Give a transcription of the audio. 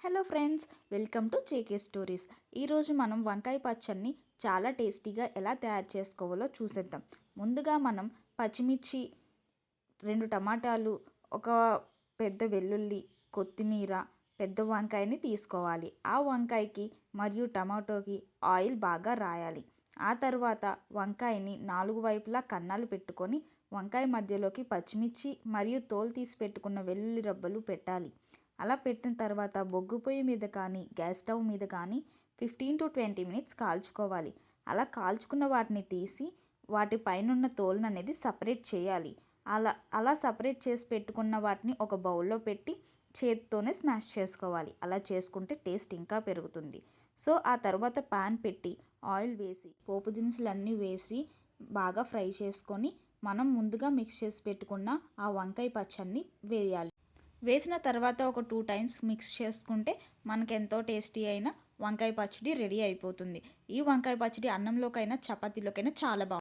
Hello friends, welcome to JK stories. ఈరోజు మనం వంకాయ పచ్చడిని చాలా టేస్టీగా ఎలా తయారు చేసుకోవాలో చూసేద్దాం. ముందుగా మనం పచ్చిమిర్చి, 2 టమాటాలు, ఒక పెద్ద వెల్లుల్లి, కొత్తిమీర, పెద్ద వంకాయని తీసుకోవాలి. ఆ వంకాయకి మరియు టమాటోకి ఆయిల్ బాగా రాయాలి. ఆ తర్వాత వంకాయని 4 వైపులా కన్నాలు పెట్టుకొని వంకాయ మధ్యలోకి పచ్చిమిర్చి మరియు తోలు తీసి పెట్టుకున్న వెల్లుల్లి రబ్బలు పెట్టాలి. అలా పెట్టిన తర్వాత బొగ్గు పొయ్యి మీద కానీ గ్యాస్ స్టవ్ మీద కానీ 15 to 20 మినిట్స్ కాల్చుకోవాలి. అలా కాల్చుకున్న వాటిని తీసి వాటి పైన తోలును అనేది సపరేట్ చేయాలి. అలా సపరేట్ చేసి పెట్టుకున్న వాటిని ఒక బౌల్లో పెట్టి చేతితోనే స్మాష్ చేసుకోవాలి. అలా చేసుకుంటే టేస్ట్ ఇంకా పెరుగుతుంది. సో ఆ తర్వాత పాన్ పెట్టి ఆయిల్ వేసి పోపు దినుసులన్నీ వేసి బాగా ఫ్రై చేసుకొని మనం ముందుగా మిక్స్ చేసి పెట్టుకున్న ఆ వంకాయ పచ్చడిని వేయాలి. వేసిన తర్వాత ఒక 2 టైమ్స్ మిక్స్ చేసుకుంటే మనకెంతో టేస్టీ అయిన వంకాయ పచ్చడి రెడీ అయిపోతుంది. ఈ వంకాయ పచ్చడి అన్నంలోకైనా చపాతీలోకైనా చాలా బాగుంటుంది.